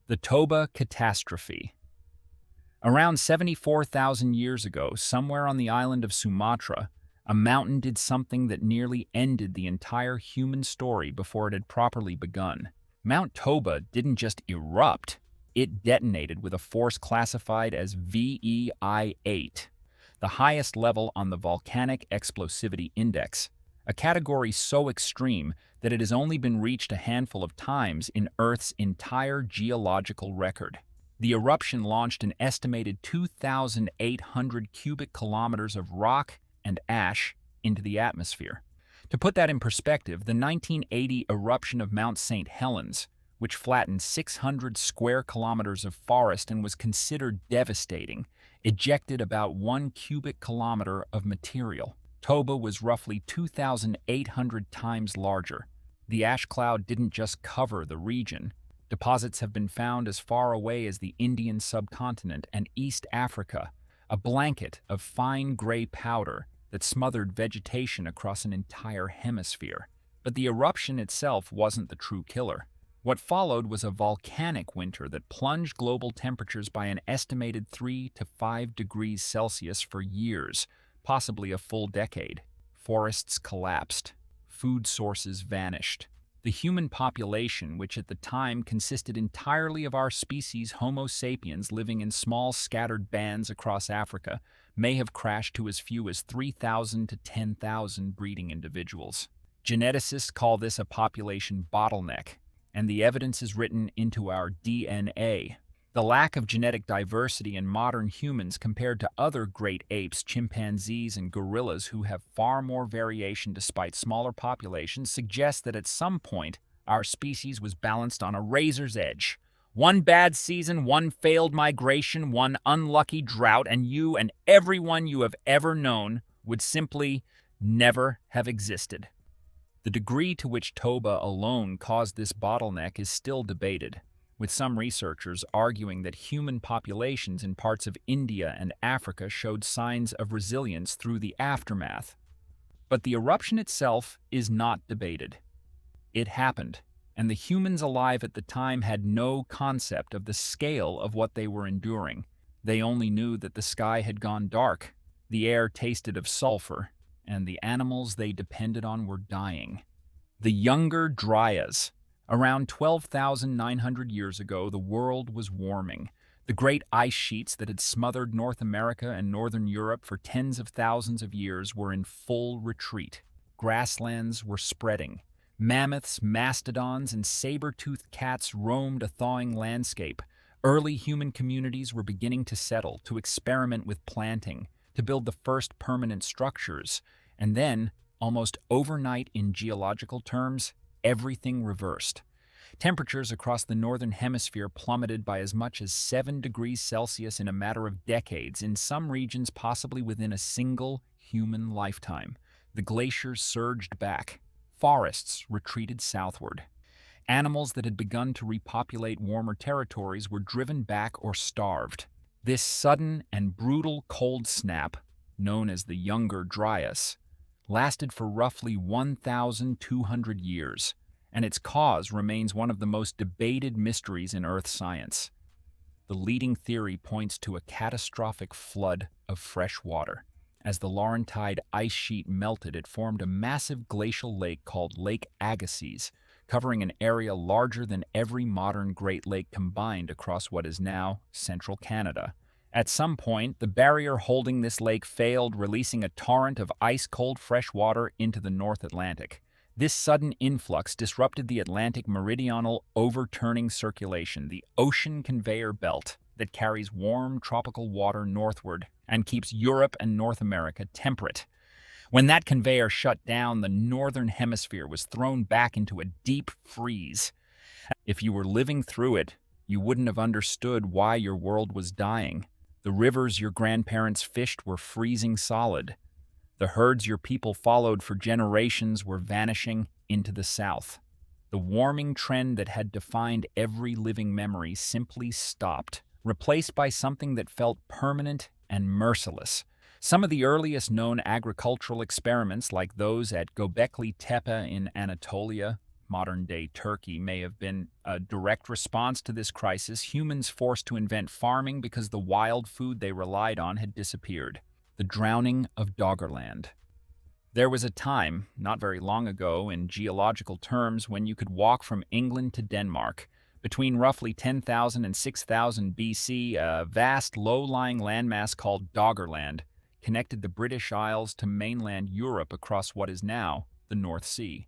The Toba Catastrophe. Around 74,000 years ago, somewhere on the island of Sumatra, a mountain did something that nearly ended the entire human story before it had properly begun. Mount Toba didn't just erupt, it detonated with a force classified as VEI-8, the highest level on the Volcanic Explosivity Index, a category so extreme that it has only been reached a handful of times in Earth's entire geological record. The eruption launched an estimated 2,800 cubic kilometers of rock and ash into the atmosphere. To put that in perspective, the 1980 eruption of Mount St. Helens, which flattened 600 square kilometers of forest and was considered devastating, ejected about 1 cubic kilometer of material. Toba was roughly 2,800 times larger. The ash cloud didn't just cover the region. Deposits have been found as far away as the Indian subcontinent and East Africa, a blanket of fine gray powder that smothered vegetation across an entire hemisphere. But the eruption itself wasn't the true killer. What followed was a volcanic winter that plunged global temperatures by an estimated 3 to 5 degrees Celsius for years, possibly a full decade. Forests collapsed. Food sources vanished. The human population, which at the time consisted entirely of our species Homo sapiens living in small scattered bands across Africa, may have crashed to as few as 3,000 to 10,000 breeding individuals. Geneticists call this a population bottleneck, and the evidence is written into our DNA. The lack of genetic diversity in modern humans compared to other great apes, chimpanzees, and gorillas who have far more variation despite smaller populations suggests that at some point our species was balanced on a razor's edge. One bad season, one failed migration, one unlucky drought, and you and everyone you have ever known would simply never have existed. The degree to which Toba alone caused this bottleneck is still debated, with some researchers arguing that human populations in parts of India and Africa showed signs of resilience through the aftermath. But the eruption itself is not debated. It happened, and the humans alive at the time had no concept of the scale of what they were enduring. They only knew that the sky had gone dark, the air tasted of sulfur, and the animals they depended on were dying. The Younger Dryas. Around 12,900 years ago, the world was warming. The great ice sheets that had smothered North America and Northern Europe for tens of thousands of years were in full retreat. Grasslands were spreading. Mammoths, mastodons, and saber-toothed cats roamed a thawing landscape. Early human communities were beginning to settle, to experiment with planting, to build the first permanent structures. And then, almost overnight in geological terms, everything reversed. Temperatures across the northern hemisphere plummeted by as much as 7 degrees Celsius in a matter of decades, in some regions possibly within a single human lifetime. The glaciers surged back. Forests retreated southward. Animals that had begun to repopulate warmer territories were driven back or starved. This sudden and brutal cold snap, known as the Younger Dryas, lasted for roughly 1,200 years, and its cause remains one of the most debated mysteries in Earth science. The leading theory points to a catastrophic flood of fresh water. As the Laurentide ice sheet melted, it formed a massive glacial lake called Lake Agassiz, covering an area larger than every modern Great Lake combined across what is now central Canada. At some point, the barrier holding this lake failed, releasing a torrent of ice-cold fresh water into the North Atlantic. This sudden influx disrupted the Atlantic meridional overturning circulation, the ocean conveyor belt that carries warm tropical water northward and keeps Europe and North America temperate. When that conveyor shut down, the northern hemisphere was thrown back into a deep freeze. If you were living through it, you wouldn't have understood why your world was dying. The rivers your grandparents fished were freezing solid. The herds your people followed for generations were vanishing into the south. The warming trend that had defined every living memory simply stopped, replaced by something that felt permanent and merciless. Some of the earliest known agricultural experiments, like those at Göbekli Tepe in Anatolia, modern-day Turkey, may have been a direct response to this crisis, humans forced to invent farming because the wild food they relied on had disappeared. The Drowning of Doggerland. There was a time, not very long ago in geological terms, when you could walk from England to Denmark. Between roughly 10,000 and 6,000 BC, a vast low-lying landmass called Doggerland connected the British Isles to mainland Europe across what is now the North Sea.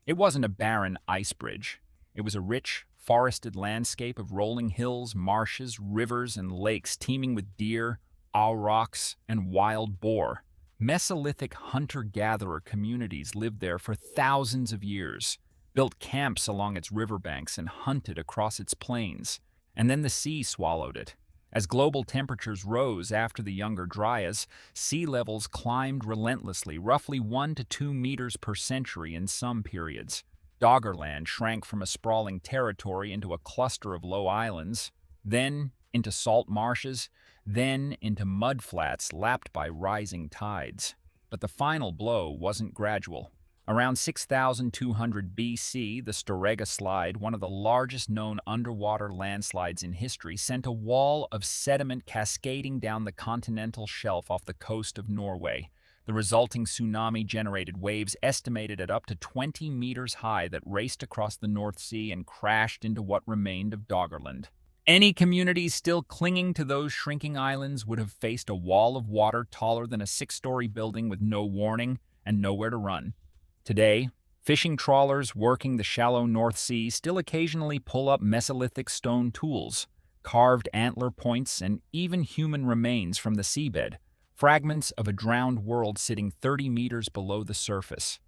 It wasn't a barren ice bridge. It was a rich, forested landscape of rolling hills, marshes, rivers, and lakes teeming with deer, aurochs, and wild boar. Mesolithic hunter-gatherer communities lived there for thousands of years, built camps along its riverbanks, and hunted across its plains. And then the sea swallowed it. As global temperatures rose after the Younger Dryas, sea levels climbed relentlessly, roughly 1 to 2 meters per century in some periods. Doggerland shrank from a sprawling territory into a cluster of low islands, then into salt marshes, then into mudflats lapped by rising tides. But the final blow wasn't gradual. Around 6,200 BC, the Storegga Slide, one of the largest known underwater landslides in history, sent a wall of sediment cascading down the continental shelf off the coast of Norway. The resulting tsunami generated waves estimated at up to 20 meters high that raced across the North Sea and crashed into what remained of Doggerland. Any communities still clinging to those shrinking islands would have faced a wall of water taller than a 6-story building with no warning and nowhere to run. Today, fishing trawlers working the shallow North Sea still occasionally pull up Mesolithic stone tools, carved antler points, and even human remains from the seabed, fragments of a drowned world sitting 30 meters below the surface.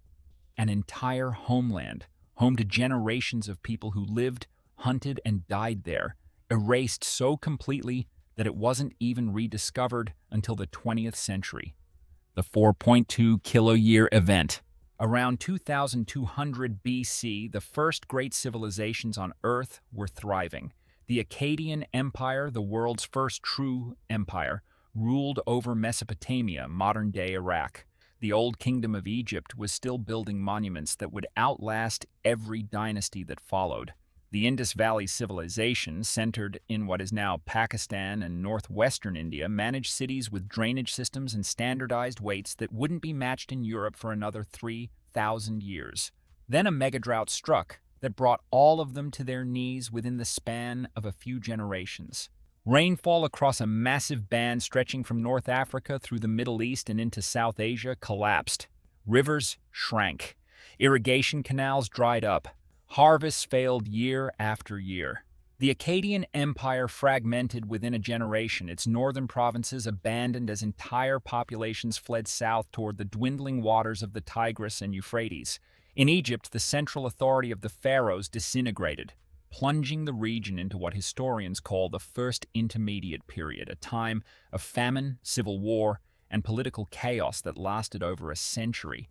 An entire homeland, home to generations of people who lived, hunted, and died there, erased so completely that it wasn't even rediscovered until the 20th century. The 4.2 Kiloyear Event. Around 2200 BC, the first great civilizations on Earth were thriving. The Akkadian Empire, the world's first true empire, ruled over Mesopotamia, modern-day Iraq. The Old Kingdom of Egypt was still building monuments that would outlast every dynasty that followed. The Indus Valley civilization, centered in what is now Pakistan and northwestern India, managed cities with drainage systems and standardized weights that wouldn't be matched in Europe for another 3,000 years. Then a megadrought struck that brought all of them to their knees within the span of a few generations. Rainfall across a massive band stretching from North Africa through the Middle East and into South Asia collapsed. Rivers shrank. Irrigation canals dried up. Harvests failed year after year. The Akkadian Empire fragmented within a generation, its northern provinces abandoned as entire populations fled south toward the dwindling waters of the Tigris and Euphrates. In Egypt, the central authority of the pharaohs disintegrated, plunging the region into what historians call the First Intermediate Period, a time of famine, civil war, and political chaos that lasted over a century.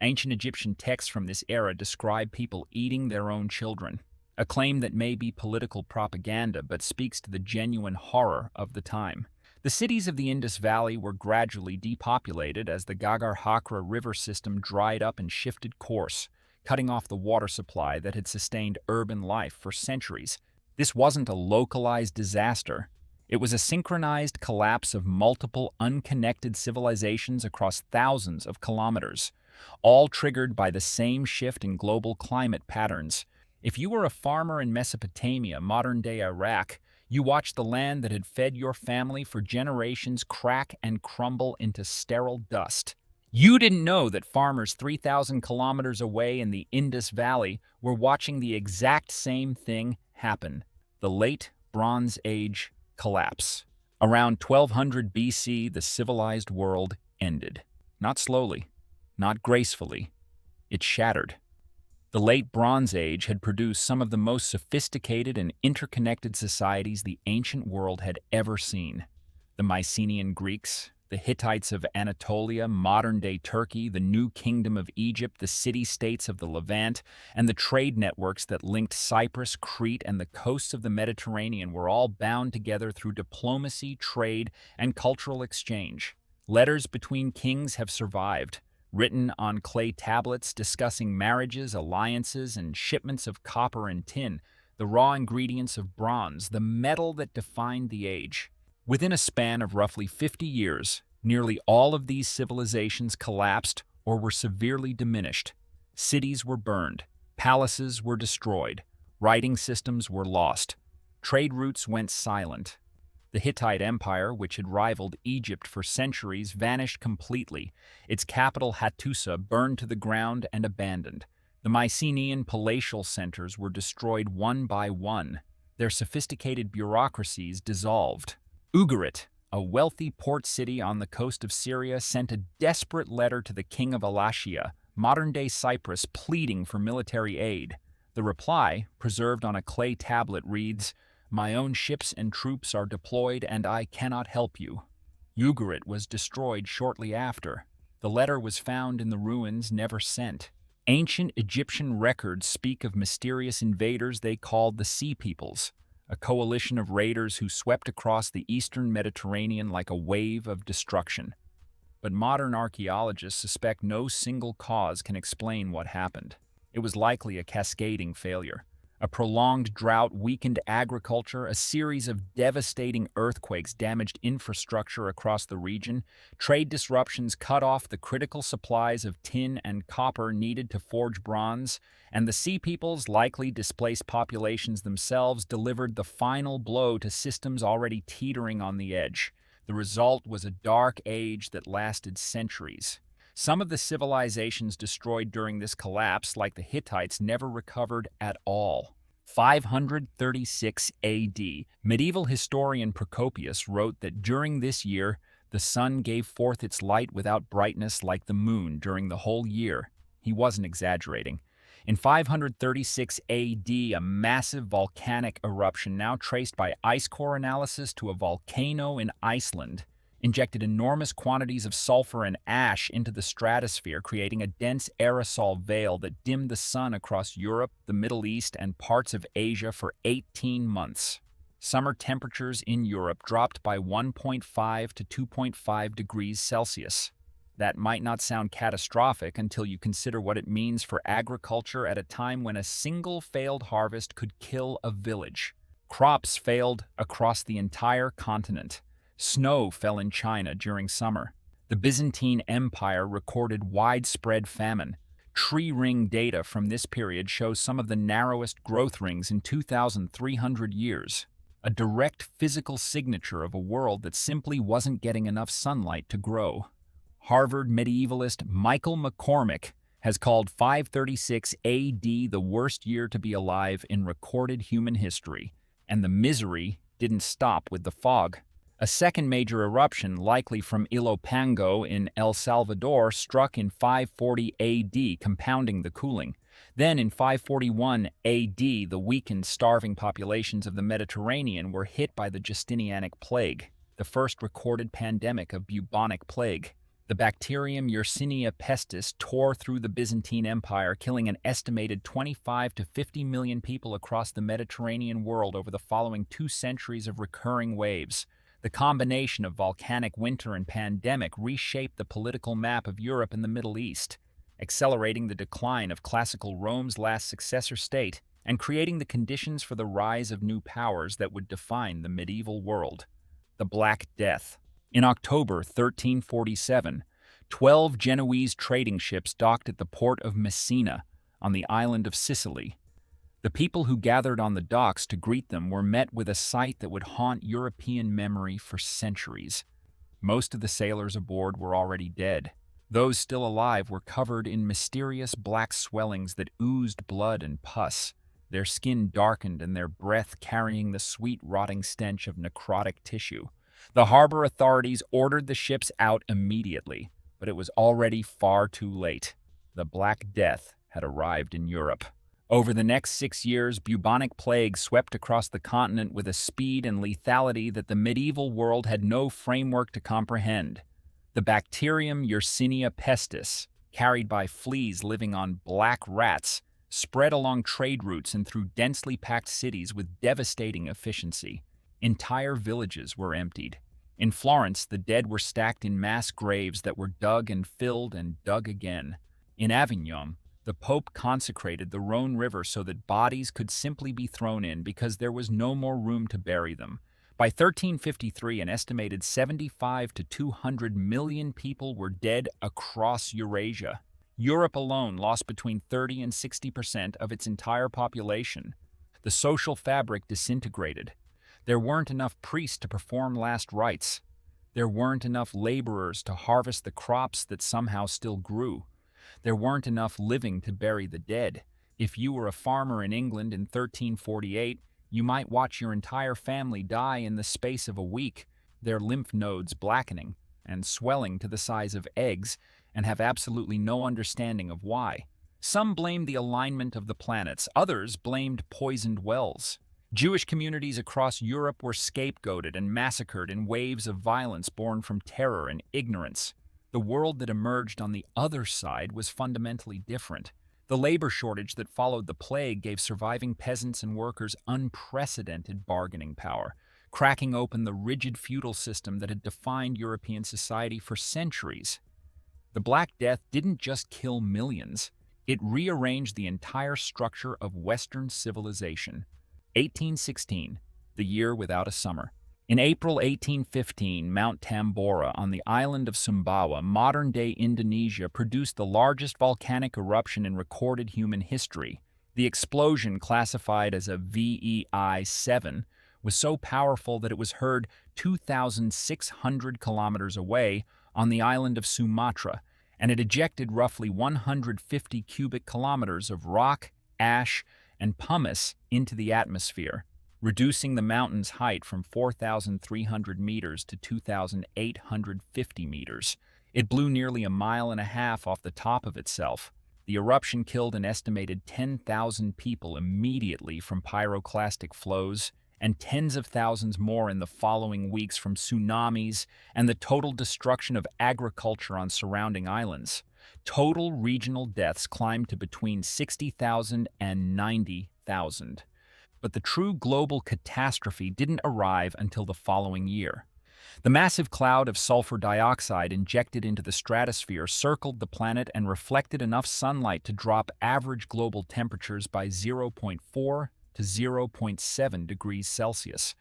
Ancient Egyptian texts from this era describe people eating their own children, a claim that may be political propaganda but speaks to the genuine horror of the time. The cities of the Indus Valley were gradually depopulated as the Ghaggar-Hakra river system dried up and shifted course, cutting off the water supply that had sustained urban life for centuries. This wasn't a localized disaster. It was a synchronized collapse of multiple unconnected civilizations across thousands of kilometers, all triggered by the same shift in global climate patterns. If you were a farmer in Mesopotamia, modern-day Iraq, you watched the land that had fed your family for generations crack and crumble into sterile dust. You didn't know that farmers 3,000 kilometers away in the Indus Valley were watching the exact same thing happen: the Late Bronze Age collapse. Around 1200 BC, the civilized world ended. Not slowly, not gracefully. It shattered. The Late Bronze Age had produced some of the most sophisticated and interconnected societies the ancient world had ever seen. The Mycenaean Greeks, the Hittites of Anatolia, modern-day Turkey, the New Kingdom of Egypt, the city-states of the Levant, and the trade networks that linked Cyprus, Crete, and the coasts of the Mediterranean were all bound together through diplomacy, trade, and cultural exchange. Letters between kings have survived, written on clay tablets discussing marriages, alliances, and shipments of copper and tin, the raw ingredients of bronze, the metal that defined the age. Within a span of roughly 50 years, nearly all of these civilizations collapsed or were severely diminished. Cities were burned, palaces were destroyed, writing systems were lost, trade routes went silent. The Hittite Empire, which had rivaled Egypt for centuries, vanished completely. Its capital, Hattusa, burned to the ground and abandoned. The Mycenaean palatial centers were destroyed one by one, their sophisticated bureaucracies dissolved. Ugarit, a wealthy port city on the coast of Syria, sent a desperate letter to the king of Alashia, modern-day Cyprus, pleading for military aid. The reply, preserved on a clay tablet, reads, "My own ships and troops are deployed and I cannot help you." Ugarit was destroyed shortly after. The letter was found in the ruins, never sent. Ancient Egyptian records speak of mysterious invaders they called the Sea Peoples, a coalition of raiders who swept across the eastern Mediterranean like a wave of destruction. But modern archaeologists suspect no single cause can explain what happened. It was likely a cascading failure. A prolonged drought weakened agriculture, a series of devastating earthquakes damaged infrastructure across the region, trade disruptions cut off the critical supplies of tin and copper needed to forge bronze, and the Sea Peoples, likely displaced populations themselves, delivered the final blow to systems already teetering on the edge. The result was a dark age that lasted centuries. Some of the civilizations destroyed during this collapse, like the Hittites, never recovered at all. 536 AD, medieval historian Procopius wrote that during this year, the sun gave forth its light without brightness like the moon during the whole year. He wasn't exaggerating. In 536 AD, a massive volcanic eruption, now traced by ice core analysis to a volcano in Iceland, injected enormous quantities of sulfur and ash into the stratosphere, creating a dense aerosol veil that dimmed the sun across Europe, the Middle East, and parts of Asia for 18 months. Summer temperatures in Europe dropped by 1.5 to 2.5 degrees Celsius. That might not sound catastrophic until you consider what it means for agriculture at a time when a single failed harvest could kill a village. Crops failed across the entire continent. Snow fell in China during summer. The Byzantine Empire recorded widespread famine. Tree ring data from this period shows some of the narrowest growth rings in 2,300 years, a direct physical signature of a world that simply wasn't getting enough sunlight to grow. Harvard medievalist Michael McCormick has called 536 AD the worst year to be alive in recorded human history, and the misery didn't stop with the fog. A second major eruption, likely from Ilopango in El Salvador, struck in 540 AD, compounding the cooling. Then, in 541 AD, the weakened, starving populations of the Mediterranean were hit by the Justinianic plague, the first recorded pandemic of bubonic plague. The bacterium Yersinia pestis tore through the Byzantine Empire, killing an estimated 25 to 50 million people across the Mediterranean world over the following 2 centuries of recurring waves. The combination of volcanic winter and pandemic reshaped the political map of Europe and the Middle East, accelerating the decline of classical Rome's last successor state and creating the conditions for the rise of new powers that would define the medieval world. The Black Death. In October 1347, 12 Genoese trading ships docked at the port of Messina on the island of Sicily. The people who gathered on the docks to greet them were met with a sight that would haunt European memory for centuries. Most of the sailors aboard were already dead. Those still alive were covered in mysterious black swellings that oozed blood and pus, their skin darkened and their breath carrying the sweet rotting stench of necrotic tissue. The harbor authorities ordered the ships out immediately, but it was already far too late. The Black Death had arrived in Europe. Over the next 6 years, bubonic plague swept across the continent with a speed and lethality that the medieval world had no framework to comprehend. The bacterium Yersinia pestis, carried by fleas living on black rats, spread along trade routes and through densely packed cities with devastating efficiency. Entire villages were emptied. In Florence, the dead were stacked in mass graves that were dug and filled and dug again. In Avignon, the Pope consecrated the Rhone River so that bodies could simply be thrown in because there was no more room to bury them. By 1353, an estimated 75 to 200 million people were dead across Eurasia. Europe alone lost between 30 and 60% of its entire population. The social fabric disintegrated. There weren't enough priests to perform last rites. There weren't enough laborers to harvest the crops that somehow still grew. There weren't enough living to bury the dead. If you were a farmer in England in 1348, you might watch your entire family die in the space of a week, their lymph nodes blackening and swelling to the size of eggs, and have absolutely no understanding of why. Some blamed the alignment of the planets, others blamed poisoned wells. Jewish communities across Europe were scapegoated and massacred in waves of violence born from terror and ignorance. The world that emerged on the other side was fundamentally different. The labor shortage that followed the plague gave surviving peasants and workers unprecedented bargaining power, cracking open the rigid feudal system that had defined European society for centuries. The Black Death didn't just kill millions, it rearranged the entire structure of Western civilization. 1816, the year without a summer. In April 1815, Mount Tambora on the island of Sumbawa, modern-day Indonesia, produced the largest volcanic eruption in recorded human history. The explosion, classified as a VEI 7, was so powerful that it was heard 2,600 kilometers away on the island of Sumatra, and it ejected roughly 150 cubic kilometers of rock, ash, and pumice into the atmosphere, reducing the mountain's height from 4,300 meters to 2,850 meters. It blew nearly a mile and a half off the top of itself. The eruption killed an estimated 10,000 people immediately from pyroclastic flows, and tens of thousands more in the following weeks from tsunamis and the total destruction of agriculture on surrounding islands. Total regional deaths climbed to between 60,000 and 90,000. But the true global catastrophe didn't arrive until the following year. The massive cloud of sulfur dioxide injected into the stratosphere circled the planet and reflected enough sunlight to drop average global temperatures by 0.4 to 0.7 degrees Celsius.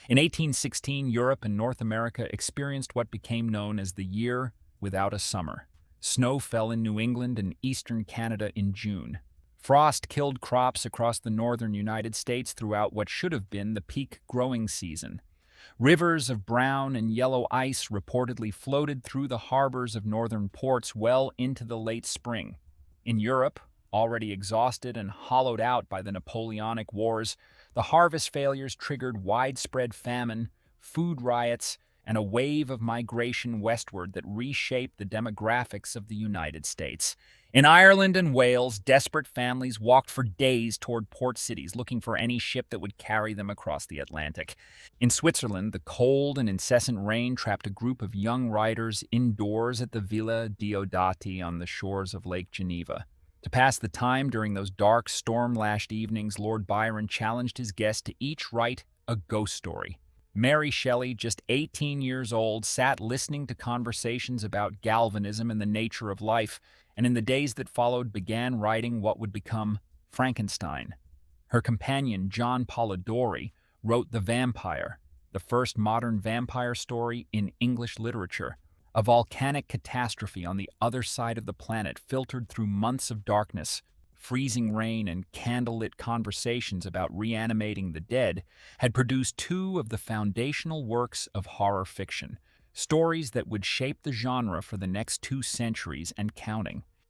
In 1816, Europe and North America experienced what became known as the Year Without a Summer. Snow fell in New England and eastern Canada in June. Frost killed crops across the northern United States throughout what should have been the peak growing season. Rivers of brown and yellow ice reportedly floated through the harbors of northern ports well into the late spring. In Europe, already exhausted and hollowed out by the Napoleonic Wars, the harvest failures triggered widespread famine, food riots, and a wave of migration westward that reshaped the demographics of the United States. In Ireland and Wales, desperate families walked for days toward port cities looking for any ship that would carry them across the Atlantic. In Switzerland, the cold and incessant rain trapped a group of young riders indoors at the Villa Diodati on the shores of Lake Geneva. To pass the time during those dark, storm-lashed evenings, Lord Byron challenged his guests to each write a ghost story. Mary Shelley, just 18 years old, sat listening to conversations about galvanism and the nature of life, and in the days that followed began writing what would become Frankenstein. Her companion, John Polidori, wrote The Vampire, the first modern vampire story in English literature. A volcanic catastrophe on the other side of the planet, filtered through months of darkness, freezing rain, and candlelit conversations about reanimating the dead, had produced two of the foundational works of horror fiction, stories that would shape the genre for the next 2 centuries and counting.